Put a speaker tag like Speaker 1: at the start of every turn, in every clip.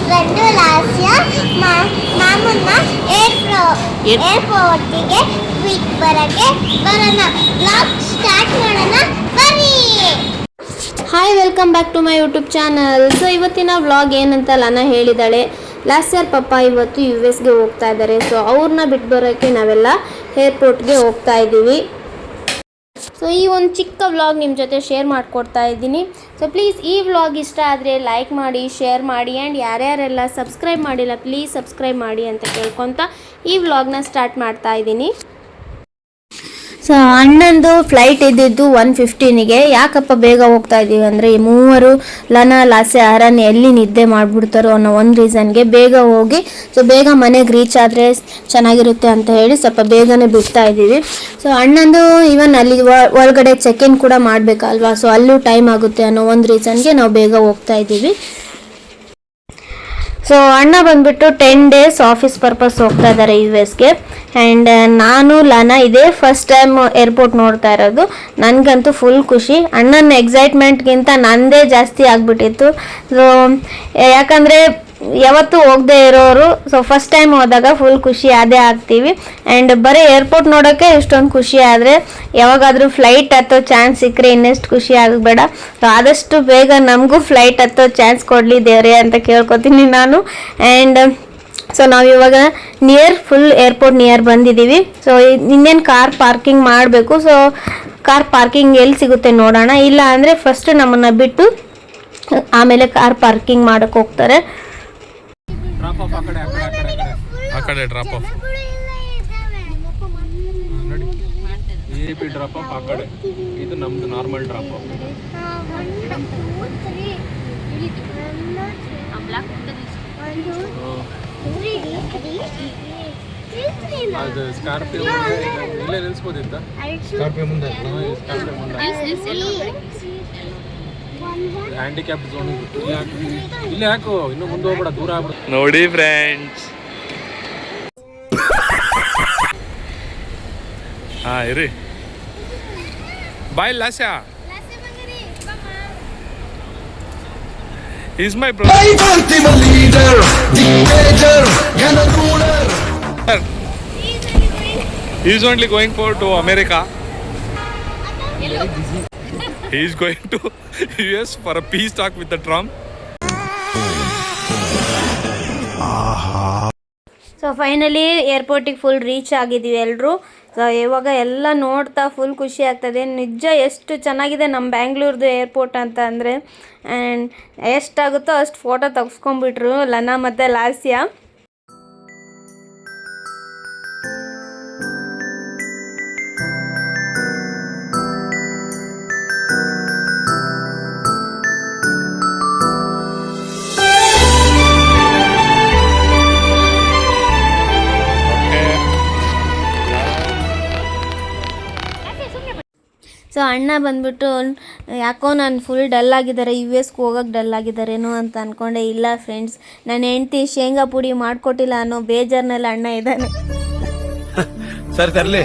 Speaker 1: Friend ಲಾಸ್ಯ ಮಾಮೂನ್ನ ಏರ್ಪೋರ್ಟಿಗೆ ಬಿಟ್ಟು ಬರೋಣ. Blog start ಮಾಡೋಣ ಬನ್ನಿ.
Speaker 2: Hi, welcome back to my YouTube channel. So ಇವತ್ತಿನ ವ್ಲಾಗ್ ಏನಂತ ಲಾನ ಹೇಳಿದಾಳೆ. ಲಾಸ್ಟ್ ಇಯರ್ ಪಪ್ಪ ಇವತ್ತು US ಗೆ ಹೋಗ್ತಾ ಇದ್ದಾರೆ. ಸೊ ಅವ್ರನ್ನ ಬಿಟ್ಟು ಬರೋಕ್ಕೆ ನಾವೆಲ್ಲ ಏರ್ಪೋರ್ಟ್ಗೆ ಹೋಗ್ತಾ ಇದ್ದೀವಿ. ಸೊ ಈ ಒಂದು ಚಿಕ್ಕ ವ್ಲಾಗ್ ನಿಮ್ಮ ಜೊತೆ ಶೇರ್ ಮಾಡಿಕೊಡ್ತಾ ಇದ್ದೀನಿ. ಸೊ ಪ್ಲೀಸ್ ಈ ವ್ಲಾಗ್ ಇಷ್ಟ ಆದರೆ ಲೈಕ್ ಮಾಡಿ, ಶೇರ್ ಮಾಡಿ ಆ್ಯಂಡ್ ಯಾರ್ಯಾರೆಲ್ಲ ಸಬ್ಸ್ಕ್ರೈಬ್ ಮಾಡಿಲ್ಲ ಪ್ಲೀಸ್ ಸಬ್ಸ್ಕ್ರೈಬ್ ಮಾಡಿ ಅಂತ ಕೇಳ್ಕೊತ ಈ ವ್ಲಾಗ್ನ ಸ್ಟಾರ್ಟ್ ಮಾಡ್ತಾ ಇದ್ದೀನಿ. ಸೊ ಅಣ್ಣಂದು ಫ್ಲೈಟ್ ಇದ್ದಿದ್ದು 1:15ಗೆ. ಯಾಕಪ್ಪ ಬೇಗ ಹೋಗ್ತಾ ಇದ್ದೀವಿ ಅಂದರೆ ಈ ಮೂವರು ಲನ ಲಾಸೆ ಅರಣ್ಯ ಎಲ್ಲಿ ನಿದ್ದೆ ಮಾಡಿಬಿಡ್ತಾರೋ ಅನ್ನೋ ಒಂದು ರೀಸನ್ಗೆ ಬೇಗ ಹೋಗಿ ಸೊ ಬೇಗ ಮನೆಗೆ ರೀಚ್ ಆದರೆ ಚೆನ್ನಾಗಿರುತ್ತೆ ಅಂತ ಹೇಳಿ ಸ್ವಲ್ಪ ಬೇಗನೆ ಬಿಡ್ತಾ ಇದ್ದೀವಿ. ಸೊ ಅಣ್ಣಂದು ಇವನ್ ಅಲ್ಲಿ ಒಳಗಡೆ ಚೆಕ್ ಇನ್ ಕೂಡ ಮಾಡಬೇಕಲ್ವಾ, ಸೊ ಅಲ್ಲೂ ಟೈಮ್ ಆಗುತ್ತೆ ಅನ್ನೋ ಒಂದು ರೀಸನ್ಗೆ ನಾವು ಬೇಗ ಹೋಗ್ತಾ ಇದ್ದೀವಿ. ಸೊ ಅಣ್ಣ ಬಂದ್ಬಿಟ್ಟು 10 days ಆಫೀಸ್ ಪರ್ಪಸ್ ಹೋಗ್ತಾ ಇದ್ದಾರೆ US ಗೆ. ಆ್ಯಂಡ್ ನಾನು ಲಾನ ಇದೇ ಫಸ್ಟ್ ಟೈಮ್ ಏರ್ಪೋರ್ಟ್ ನೋಡ್ತಾ ಇರೋದು. ನನಗಂತೂ ಫುಲ್ ಖುಷಿ. ಅಣ್ಣನ ಎಕ್ಸೈಟ್ಮೆಂಟ್ಗಿಂತ ನನ್ನದೇ ಜಾಸ್ತಿ ಆಗಿಬಿಟ್ಟಿತ್ತು. ಸೊ ಯಾಕಂದರೆ ಯಾವತ್ತೂ ಹೋಗದೆ ಇರೋರು ಸೊ ಫಸ್ಟ್ ಟೈಮ್ ಹೋದಾಗ ಫುಲ್ ಖುಷಿ ಅದೇ ಆಗ್ತೀವಿ. ಆ್ಯಂಡ್ ಬರೀ ಏರ್ಪೋರ್ಟ್ ನೋಡೋಕ್ಕೆ ಇಷ್ಟೊಂದು ಖುಷಿ ಆದರೆ ಯಾವಾಗಾದರೂ ಫ್ಲೈಟ್ ಹತ್ತೋ ಚಾನ್ಸ್ ಸಿಕ್ಕರೆ ಇನ್ನೆಷ್ಟು ಖುಷಿ ಆಗಬೇಡ. ಸೊ ಆದಷ್ಟು ಬೇಗ ನಮಗೂ ಫ್ಲೈಟ್ ಹತ್ತೋ ಚಾನ್ಸ್ ಕೊಡಲಿ ದೇವ್ರೆ ಅಂತ ಕೇಳ್ಕೊತೀನಿ ನಾನು. ಆ್ಯಂಡ್ ಸೊ ನಾವಿವಾಗ ಫುಲ್ ಏರ್ಪೋರ್ಟ್ ನಿಯರ್ ಬಂದಿದ್ದೀವಿ. ಸೊ ಇನ್ನೇನು ಕಾರ್ ಪಾರ್ಕಿಂಗ್ ಮಾಡಬೇಕು. ಸೊ ಕಾರ್ ಪಾರ್ಕಿಂಗ್ ಎಲ್ಲಿ ಸಿಗುತ್ತೆ ನೋಡೋಣ. ಇಲ್ಲ ಅಂದರೆ ಫಸ್ಟ್ ನಮ್ಮನ್ನು ಬಿಟ್ಟು ಆಮೇಲೆ ಕಾರ್ ಪಾರ್ಕಿಂಗ್ ಮಾಡೋಕ್ಕೆ ಹೋಗ್ತಾರೆ.
Speaker 3: ಆ ಕಡೆ ಡ್ರಾಪ್ ಆಫ್ ನೋಡಿ, AP ಡ್ರಾಪ್ ಆಫ್ ಆ ಕಡೆ. ಇದು ನಮ್ದು ನಾರ್ಮಲ್ ಡ್ರಾಪ್ ಆಫ್. ಅದು ಸ್ಕಾರ್ಪಿಯೋ ಇಲ್ಲೇ ನಿಲ್ಸ್ಬೋದಿತ್ತ? ಸ್ಕಾರ್ಪಿಯೋ ಮುಂದೆ ಹ್ಯಾಂಡಿಕ್ಯಾಪ್ ಝೋನ್ ಇಲ್ಲಿ ಹಾಕು, ಇನ್ನು ಮುಂದೆ ಹೋಗ್ಬೇಡ, ದೂರ ಆಗ್ಬಿಡ. ನೋಡಿ ಫ್ರೆಂಡ್ಸ್, ಹಾ ಇರಿ. ಬಾಯ್ ಲಾಸ್ಯಾ, he's my brother. He's only going to America. He is going to US for a peace talk with the Trump.
Speaker 2: So finally ಏರ್ಪೋರ್ಟಿಗೆ ಫುಲ್ ರೀಚ್ ಆಗಿದ್ದೀವಿ ಎಲ್ಲರೂ. ಸೊ ಇವಾಗ ಎಲ್ಲ ನೋಡ್ತಾ ಫುಲ್ ಖುಷಿ ಆಗ್ತದೆ. ನಿಜ ಎಷ್ಟು ಚೆನ್ನಾಗಿದೆ ನಮ್ಮ ಬ್ಯಾಂಗ್ಳೂರ್ದು ಏರ್ಪೋರ್ಟ್ ಅಂತ ಅಂದರೆ. ಆ್ಯಂಡ್ ಎಷ್ಟಾಗುತ್ತೋ ಅಷ್ಟು ಫೋಟೋ ತೆಗೆಸ್ಕೊಂಡ್ಬಿಟ್ರು ಲನ ಮತ್ತು ಲಾಸ್ಯ. ಸೊ ಅಣ್ಣ ಬಂದ್ಬಿಟ್ಟು ಯಾಕೋ ನಾನು ಫುಲ್ ಡಲ್ ಆಗಿದ್ದಾರೆ, US ಹೋಗೋಕ್ಕೆ ಡಲ್ ಆಗಿದ್ದಾರೇನೋ ಅಂತ ಅಂದ್ಕೊಂಡೆ. ಇಲ್ಲ ಫ್ರೆಂಡ್ಸ್, ನನ್ನ ಹೆಂಡ್ತಿ ಶೇಂಗಾ ಪುಡಿ ಮಾಡಿಕೊಟ್ಟಿಲ್ಲ ಅನ್ನೋ ಬೇಜಾರ್ನಲ್ಲಿ ಅಣ್ಣ ಇದ್ದಾನೆ.
Speaker 4: ಸರಿ ತರಲಿ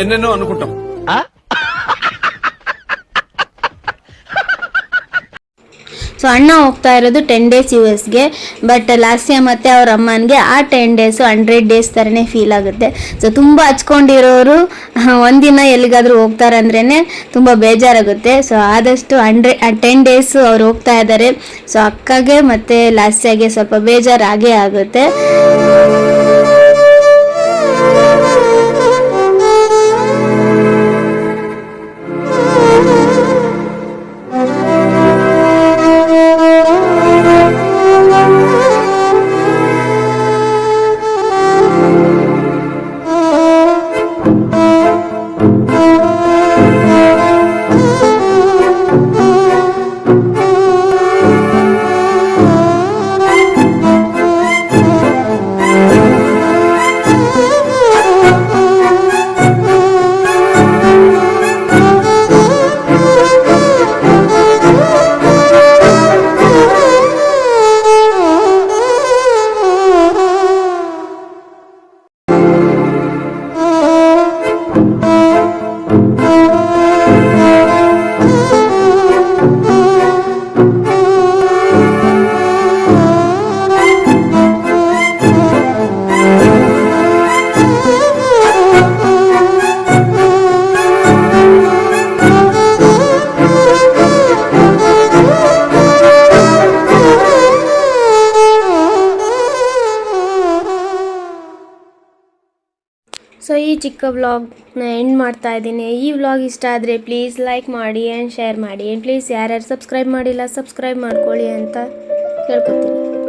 Speaker 4: ಏನೇನೋ ಅನ್ಕೊಟ್ಟು.
Speaker 2: ಸೊ ಅಣ್ಣ ಹೋಗ್ತಾ ಇರೋದು 10 days US ಗೆ. ಬಟ್ ಲಾಸ್ಯ ಮತ್ತು ಅವ್ರ ಅಮ್ಮನಿಗೆ ಆ 10 days 100 days ಥರನೇ ಫೀಲ್ ಆಗುತ್ತೆ. ಸೊ ತುಂಬ ಹಚ್ಕೊಂಡಿರೋರು ಒಂದಿನ ಎಲ್ಲಿಗಾದರೂ ಹೋಗ್ತಾರೆ ಅಂದ್ರೇ ತುಂಬ ಬೇಜಾರಾಗುತ್ತೆ. ಸೊ ಆದಷ್ಟು 10 days ಅವ್ರು ಹೋಗ್ತಾ ಇದ್ದಾರೆ. ಸೊ ಅಕ್ಕಗೆ ಮತ್ತು ಲಾಸ್ಯಗೆ ಸ್ವಲ್ಪ ಬೇಜಾರಾಗೇ ಆಗುತ್ತೆ. ಸೊ ಈ ಚಿಕ್ಕ ವ್ಲಾಗ್ನ ಎಂಡ್ ಮಾಡ್ತಾ ಇದ್ದೀನಿ. ಈ ವ್ಲಾಗ್ ಇಷ್ಟ ಆದರೆ ಪ್ಲೀಸ್ ಲೈಕ್ ಮಾಡಿ ಆ್ಯಂಡ್ ಶೇರ್ ಮಾಡಿ. ಆ್ಯಂಡ್ ಪ್ಲೀಸ್ ಯಾರ್ಯಾರು ಸಬ್ಸ್ಕ್ರೈಬ್ ಮಾಡಿಲ್ಲ ಸಬ್ಸ್ಕ್ರೈಬ್ ಮಾಡ್ಕೊಳ್ಳಿ ಅಂತ ಕೇಳ್ಕೊತೀನಿ.